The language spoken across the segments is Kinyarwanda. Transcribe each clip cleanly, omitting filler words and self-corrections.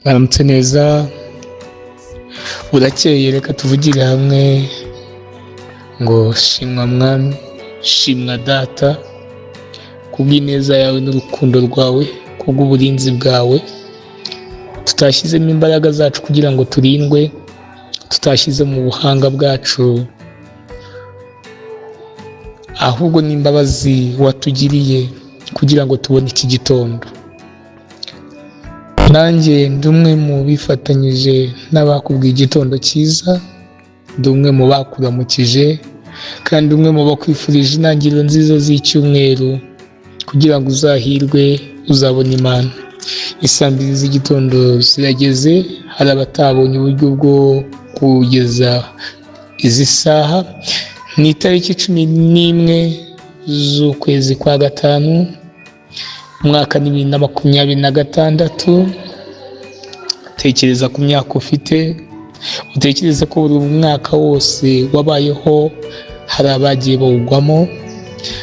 Baramutse neza, burakeye reka tuvugire hamwe ngo shimwa mwami, shimwa data, kubw'ineza yawe n'urukundo rwawe, kubw'uburinzi bwawe, tutashyizemo imbaraga zacu kugira ngo turindwe, tutashyize mu buhanga bwacu, ahubwo n'imbabazi watugiriye kugira ngo tubone iki gitondo. Nanjye ndi umwe mu bifatanyije n'abakubwiye igitondo cyiza, ndi umwe mu bakuramukije, kandi umwe mu bakwifurije intangiriro nziza z'icyumweru kugira ngo uzahirwe, uzabone Imana. Isaa mbiri z'igitondo zirageze, hari abatabonye uburyo bwo kugeza izi saha. Ni itariki 11 z'ukwezi kwa gatanu, umwaka 2026. Tekereza ku myaka ufite, utekereza ko buri mwaka wose wabayeho hari abagiye bawugwamo.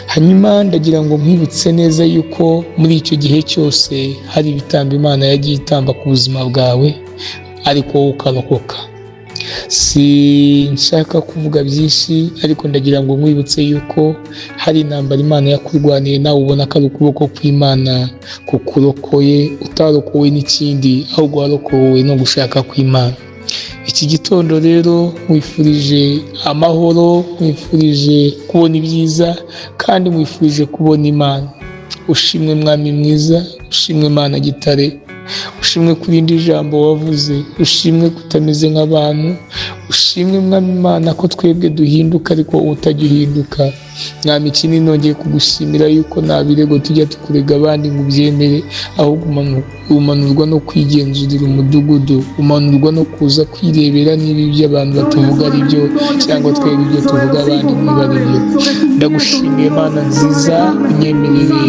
Hanyuma ndagira ngo nkwibutse neza yuko muri icyo gihe cyose hari ibitambo Imana yagiye itamba ku buzima bwawe, ariko wowe ukarokoka. Sinshaka kuvuga byinshi, ariko ndagira ngo nkwibutse yuko hari intambara Imana yakurwaniye, nawe ubona ko ari ukuboko kw'Imana kukurokoye, utarokowe n'ikindi, ahubwo warokowe no gushaka kw'Imana. Iki gitondo rero mwifurije amahoro, mwifurije kubona ibyiza, kandi mwifurije kubona Imana. Ushimwe mwami mwiza, ushimwe Mana gitare, ushimwe kurindi ijambo wavuze, ushimwe kutameze nk'abantu, ushimwe mwami Imana ko twebwe duhinduka ariko utajya uhinduka. Mwami ikindi nongeye kugushimira yuko nta birego tujya tukurega abandi ngo ubyemere, ahubwo umanurwa no kwigenzurira umudugudu, umanurwa no kuza kwirebera niba ibyo abantu batuvuga ari byo, cyangwa twebwe ibyo tuvuga abandi niba ari byo. Ndagushimiye Mana nziza, unyemerere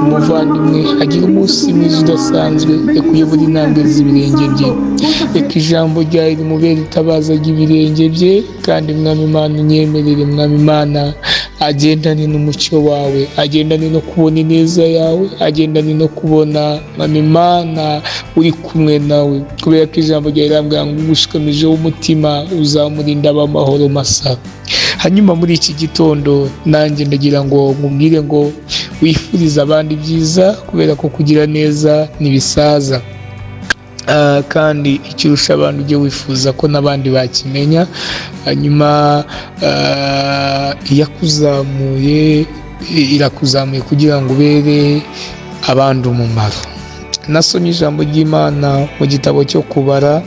umuvandimwe agira umunsi mwiza udasanzwe, reka uyobore intambwe z'ibirenge bye, reka ijambo ryawe rimubere itabaza ry'ibirenge bye, kandi mwami Imana unyemerere mwami Imana agendane n'umucyo wawe, agendane no kubona ineza yawe, agendane no kubona mwami Imana uri kumwe nawe, kubera ko ijambo ryawe rirambwira ngo ugushikamijeho umutima uzamurinda ab'amahoro masa. Hanyuma muri iki gitondo nanjye ndagira ngo nkubwire ngo wifurize abandi byiza, kubera ko kugira neza ntibisaza, kandi ikirusha abantu ujye wifuza ko n'abandi bakimenya. Hanyuma irakuzamuye kugira ngo ubere abandi umumaro. Nasomye ijambo ry'Imana mu gitabo cyo kubara,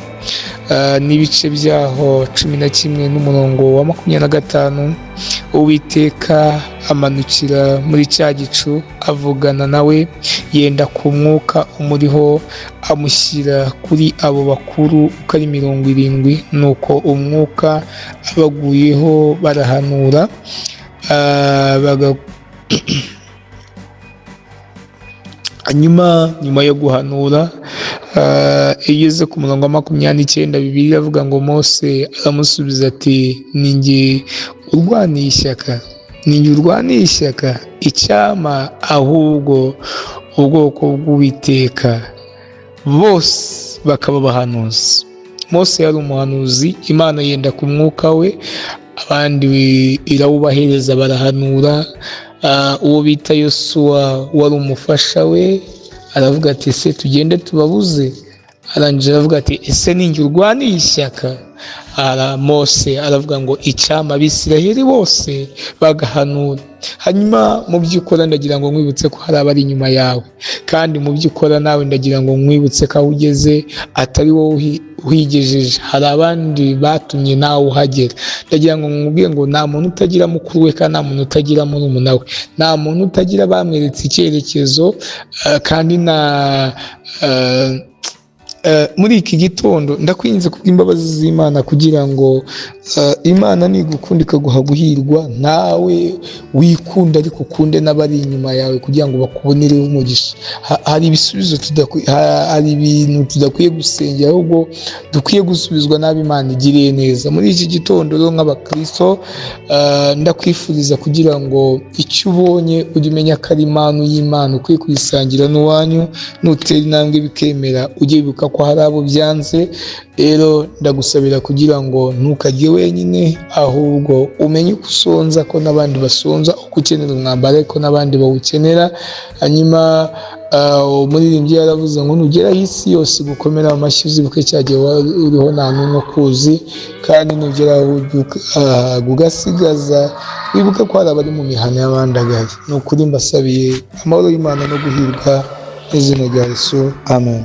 n'ibice byaho 11 n'umurongo wa 25. Uwiteka amanukira muri cya gicu avugana nawe, yenda ku mwuka umuriho, amushyira kuri abo bakuru uko ari 70. Nuko umwuka abaguyeho barahanura, nyuma yo guhanura, igeze ku murongo wa 29, Bibiliya iravuga ngo Mose aramusubiza ati, ninjye urwaniye ishyaka, icyama ahubwo ubwoko bw'Uwiteka bose bakaba abahanuzi. Mose yari umuhanuzi, Imana yenda ku mwuka we, abandi irawubahereza barahanura. Uwo bita Yosuwa wari umufasha we aravuga ati ese tugende tubabuze? Arangije aravuga ati ese ninjye urwaniye ishyaka? Mose aravuga ngo icyama Abisiraheli bose bagahanura. Hanyuma mu byo ukora ndagira ngo nkwibutse ko hari abari inyuma yawe, kandi mu byo ukora nawe ndagira ngo nkwibutse ko aho ugeze atari wowe uhigejeje, hari abandi batumye nawe uhagera. Ndagira ngo nkubwire ngo nta muntu utagira mukuru we, kandi nta muntu utagira murumuna we, nta muntu utagira bamweretse icyerekezo, kandi muri iki gitondo ndakwinze kubw'imbabazi z'Imana kugira ngo Imana nigukunda ikaguha guhirwa, nawe wikunda ariko ukunde n'abari inyuma yawe kugira ngo bakubonereho umugisha. Hari ibisubizo hari ibintu tudakwiye gusengera, ahubwo dukwiye gusubizwa n'abo Imana igiriye neza. Muri iki gitondo rero nk'abakristo, ndakwifuriza kugira ngo icyo ubonye ujye umenya ko ari impano y'Imana, ukwiye kuyisangira n'uwanyu. Nutera intambwe bikemera, ujye wibuka ko hari abo byanze. Rero ndagusabira kugira ngo ntukajye wenyine, ahubwo umenye uko usonza ko n'abandi basonza, uko ukenera umwambaro ariko n'abandi bawukenera. Hanyuma umuririmbyi yaravuze ngo nugera isi yose gukomera amashyi uzibuke cya gihe wari uriho nta n'umwe ukuzi, kandi nugera ugasigaza wibuke ko hari abari mu mihana y'abandagaye. Ni ukuri mbasabiye amahoro y'Imana no guhirwa n'izina rya Yesu, amen.